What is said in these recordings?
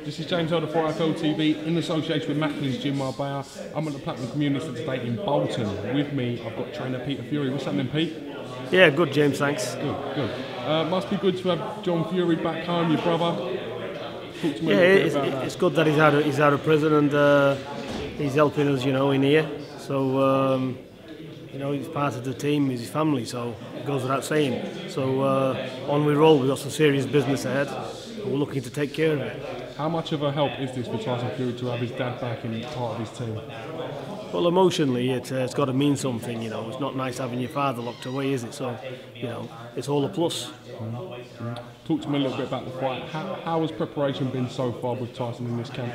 This is James Elder for IFL TV in association with Macklin's Gym Marbella. I'm at the Platinum Community Centre today in Bolton. With me, I've got trainer Peter Fury. What's happening, Pete? Yeah, good, James, thanks. Good. Must be good to have John Fury back home, your brother. Talk to me Yeah, a bit about that. It's good that he's out of prison and he's helping us, in here. So, he's part of the team, he's his family, so it goes without saying. So, on we roll. We've got some serious business ahead, and we're looking to take care of it. How much of a help is this for Tyson Fury to have his dad back in part of his team? Well, emotionally, it's got to mean something, It's not nice having your father locked away, is it? So, it's all a plus. Talk to me a little bit about the fight. How has preparation been so far with Tyson in this camp?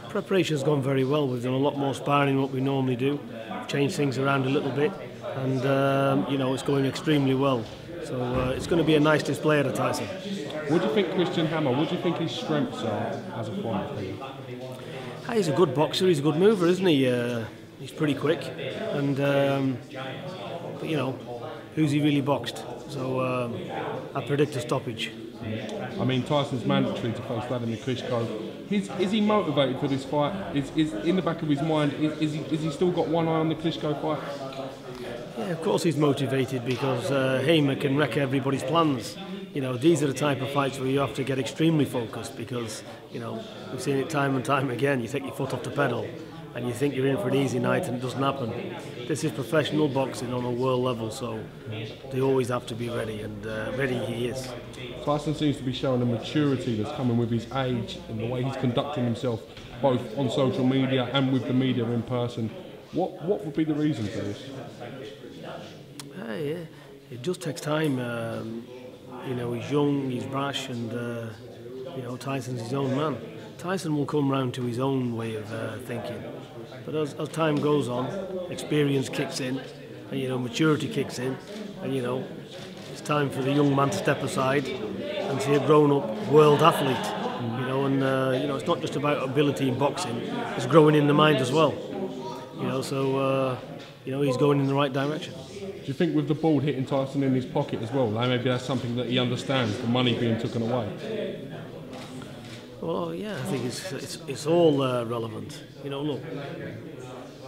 Preparation's gone very well. We've done a lot more sparring than what we normally do. Changed things around a little bit, and it's going extremely well. So it's going to be a nice display at Tyson. What do you think, Christian Hammer? What do you think his strengths are as a fighter? He's a good boxer. He's a good mover, isn't he? He's pretty quick, and but who's he really boxed? So I predict a stoppage. I mean, Tyson's mandatory to face WLADIMIR KLITCHSKO. Is he motivated for this fight? Is in the back of his mind? Is he still got one eye on the Klitschko fight? Yeah, of course he's motivated because Hamer can wreck everybody's plans. These are the type of fights where you have to get extremely focused because we've seen it time and time again. You take your foot off the pedal and you think you're in for an easy night and it doesn't happen. This is professional boxing on a world level, so they always have to be ready, and ready he is. Tyson seems to be showing a maturity that's coming with his age and the way he's conducting himself, both on social media and with the media in person. What would be the reason for this? Yeah, it just takes time. He's young, he's brash, and Tyson's his own man. Tyson will come round to his own way of thinking. But as time goes on, experience kicks in, and maturity kicks in, and it's time for the young man to step aside and see a grown-up world athlete. It's not just about ability in boxing; it's growing in the mind as well. He's going in the right direction. Do you think with the ball hitting Tyson in his pocket as well, maybe that's something that he understands, the money being taken away? Well, yeah, I think it's all relevant. Look,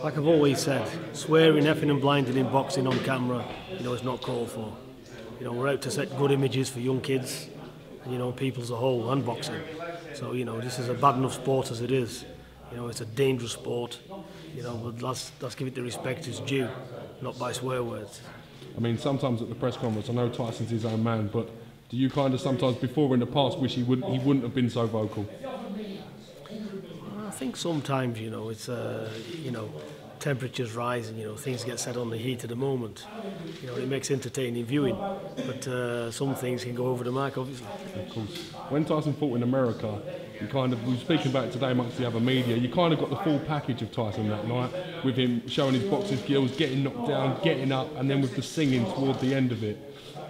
like I've always said, swearing, effing and blinding in boxing on camera, is not called for. We're out to set good images for young kids and, people as a whole, and boxing. So, this is a bad enough sport as it is. It's a dangerous sport, but let's give it the respect it's due, not by swear words. I mean, sometimes at the press conference, I know Tyson's his own man, but do you kind of sometimes before in the past wish he wouldn't have been so vocal? I think sometimes, it's, temperatures rise and, things get set on the heat of the moment. It makes entertaining viewing, but some things can go over the mark, obviously. Of course. When Tyson fought in America, we were speaking about it today amongst the other media, you kind of got the full package of Tyson that night, with him showing his boxing skills, getting knocked down, getting up, and then with the singing toward the end of it.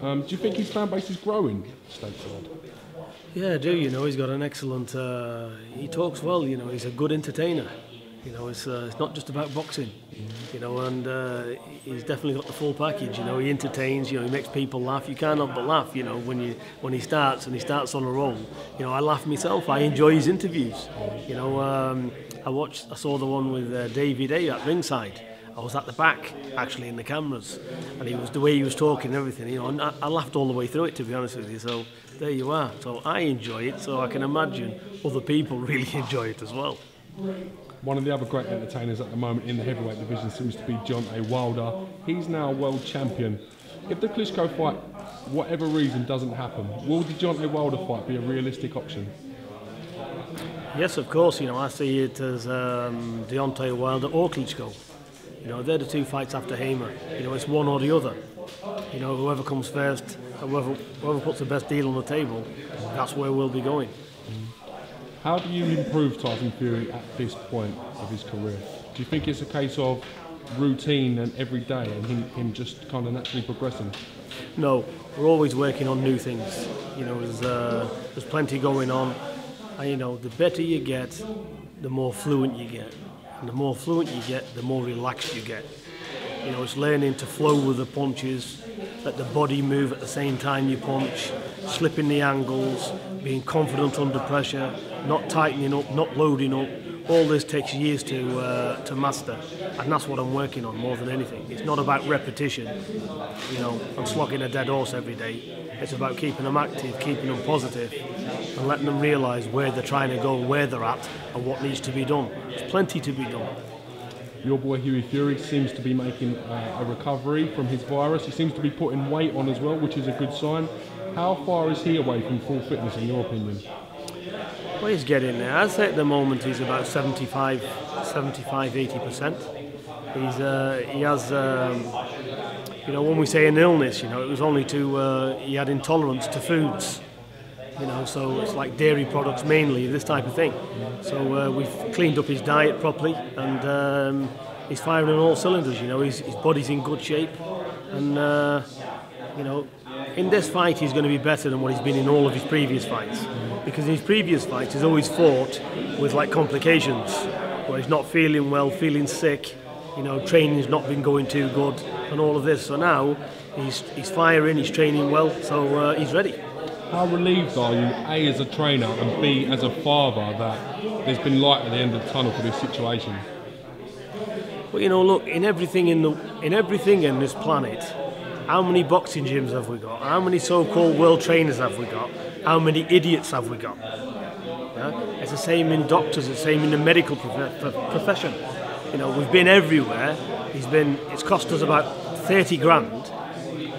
Do you think his fan base is growing stateside? Yeah, I do. He's got an excellent. He talks well. He's a good entertainer. It's not just about boxing. And he's definitely got the full package. He entertains. He makes people laugh. You can't help but laugh. When he starts on a roll. I laugh myself. I enjoy his interviews. I saw the one with David A at ringside. I was at the back, actually, in the cameras, and the way he was talking and everything, and I laughed all the way through it, to be honest with you. So there you are. So I enjoy it, so I can imagine other people really enjoy it as well. One of the other great entertainers at the moment in the heavyweight division seems to be John A. Wilder. He's now a world champion. If the Klitschko fight, whatever reason, doesn't happen, will the John A. Wilder fight be a realistic option? Yes, of course. I see it as Deontay Wilder or Klitschko. They're the two fights after Hamer. It's one or the other. Whoever comes first, whoever puts the best deal on the table, that's where we'll be going. How do you improve Tyson Fury at this point of his career? Do you think it's a case of routine and every day and him just kind of naturally progressing? No, we're always working on new things. There's plenty going on. And, the better you get, the more fluent you get. And the more fluent you get, the more relaxed you get. It's learning to flow with the punches, let the body move at the same time you punch, slipping the angles, being confident under pressure, not tightening up, not loading up. All this takes years to master, and that's what I'm working on more than anything. It's not about repetition, you know, and slogging a dead horse every day. It's about keeping them active, keeping them positive, and letting them realise where they're trying to go, where they're at, and what needs to be done. There's plenty to be done. Your boy Hughie Fury seems to be making a recovery from his virus. He seems to be putting weight on as well, which is a good sign. How far is he away from full fitness, in your opinion? Well, he's getting there. I'd say at the moment he's about 80%. He has, you know, when we say an illness, you know, it was only he had intolerance to foods. You know, so it's like dairy products mainly, this type of thing. So we've cleaned up his diet properly, and he's firing on all cylinders. You know, his body's in good shape, and you know, in this fight he's going to be better than what he's been in all of his previous fights. Because in his previous fights he's always fought with like complications, where he's not feeling well, feeling sick. You know, training's not been going too good, and all of this. So now he's firing, he's training well, so he's ready. How relieved are you, A, as a trainer, and B, as a father, that there's been light at the end of the tunnel for this situation? Well, you know, look, in everything in this planet, how many boxing gyms have we got? How many so-called world trainers have we got? How many idiots have we got? Yeah? It's the same in doctors, it's the same in the medical profession. You know, we've been everywhere. It's cost us about 30 grand.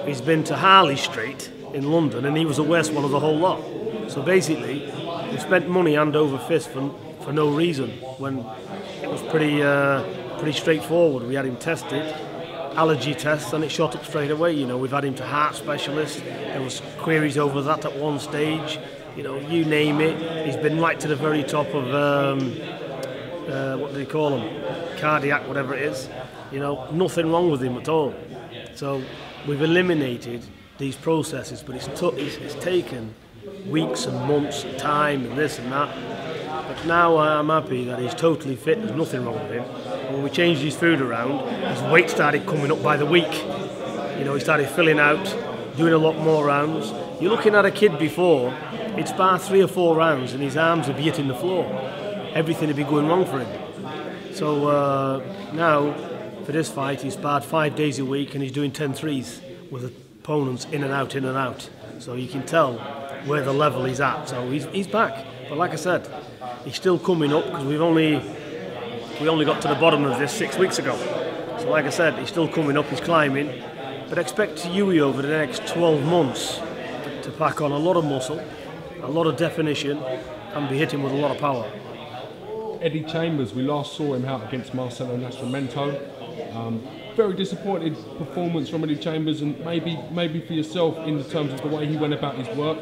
He's been to Harley Street in London, and he was the worst one of the whole lot. So basically, we spent money hand over fist for no reason, when it was pretty straightforward. We had him tested, allergy tests, and it shot up straight away. You know, we've had him to heart specialist. There was queries over that at one stage. You know, you name it. He's been right to the very top of what do they call them? Cardiac, whatever it is. You know, nothing wrong with him at all. So we've eliminated these processes, but it's taken weeks and months and time and this and that. But now I'm happy that he's totally fit. There's nothing wrong with him. And when we changed his food around, his weight started coming up by the week. You know, he started filling out, doing a lot more rounds. You're looking at a kid before, he'd spar 3 or 4 rounds and his arms would be hitting the floor. Everything would be going wrong for him. So now, for this fight, he sparred 5 days a week and he's doing 10 threes with opponents in and out, in and out. So you can tell where the level he's at. So he's back. But like I said, he's still coming up, because we only got to the bottom of this 6 weeks ago. So like I said, he's still coming up, he's climbing. But expect Hughie over the next 12 months to pack on a lot of muscle, a lot of definition, and be hitting with a lot of power. Eddie Chambers, we last saw him out against Marcelo Nascimento. Very disappointed performance from Eddie Chambers, and maybe for yourself in terms of the way he went about his work.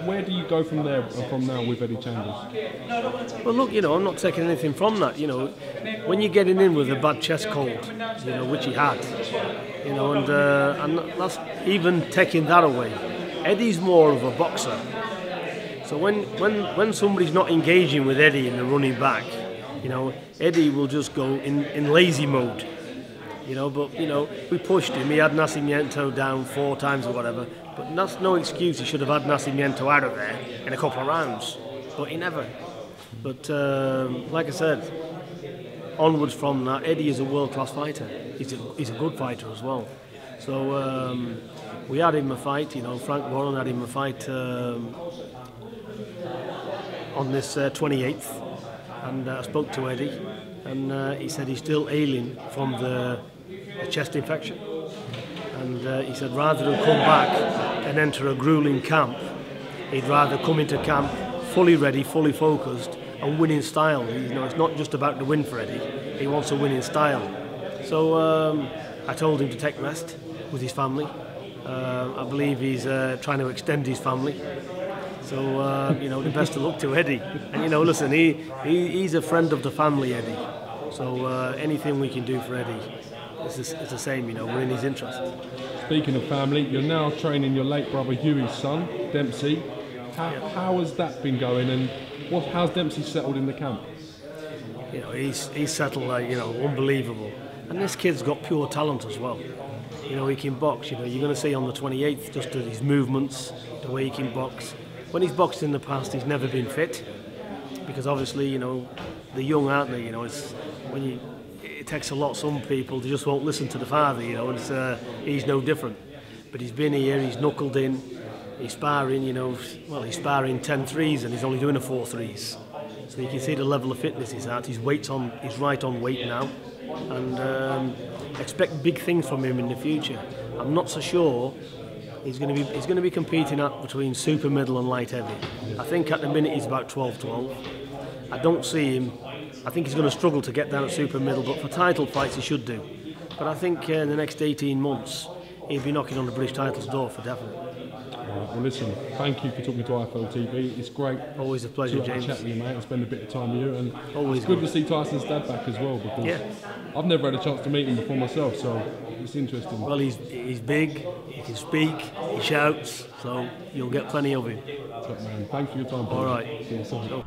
Where do you go from there and from now with Eddie Chambers? Well, look, you know, I'm not taking anything from that. You know, when you're getting in with a bad chest cold, you know, which he had, you know, and that's even taking that away. Eddie's more of a boxer. So when somebody's not engaging with Eddie in the running back, you know, Eddie will just go in lazy mode. You know, but you know, we pushed him. He had Nascimento down 4 times or whatever. But that's no excuse. He should have had Nascimento out of there in a couple of rounds. But he never. But like I said, onwards from that, Eddie is a world-class fighter. He's a good fighter as well. So we had him a fight. You know, Frank Warren had him a fight on this 28th, and I spoke to Eddie, and he said he's still ailing from the chest infection, and he said rather than come back and enter a grueling camp, he'd rather come into camp fully ready, fully focused, and win in style. You know, it's not just about the win for Eddie, he wants to win in style. So I told him to take rest with his family. I believe he's trying to extend his family. So, you know, the best of luck to Eddie. And, you know, listen, he's a friend of the family, Eddie. So anything we can do for Eddie, it's the same, you know, we're in his interest. Speaking of family, you're now training your late brother Hughie's son, Dempsey. How has that been going, and how's Dempsey settled in the camp? You know, he's settled, you know, unbelievable. And this kid's got pure talent as well. You know, he can box. You know, you're going to see on the 28th just his movements, the way he can box. when he's boxed in the past, he's never been fit, because obviously, you know, the young, aren't they? You know, it's when you, it takes a lot. Some people, they just won't listen to the father. You know, and he's no different. But he's been here, he's knuckled in, he's sparring. You know, well, he's sparring 10 threes and he's only doing a 4 threes. So you can see the level of fitness he's at. He's right on weight now, and expect big things from him in the future. I'm not so sure he's going to be competing at between super middle and light heavy. I think at the minute he's about 12-12. I don't see him. I think he's going to struggle to get down at super middle, but for title fights he should do. But I think in the next 18 months he'll be knocking on the British title's door for definite. Well, listen, thank you for talking to IFL TV. It's great. Always a pleasure, to James. Chat with you, mate, and spend a bit of time with you. And always it's good to see Tyson's dad back as well, because I've never had a chance to meet him before myself, so it's interesting. Well, he's big, he can speak, he shouts, so you'll get plenty of him. Top man. Thanks for your time. All right. See you soon.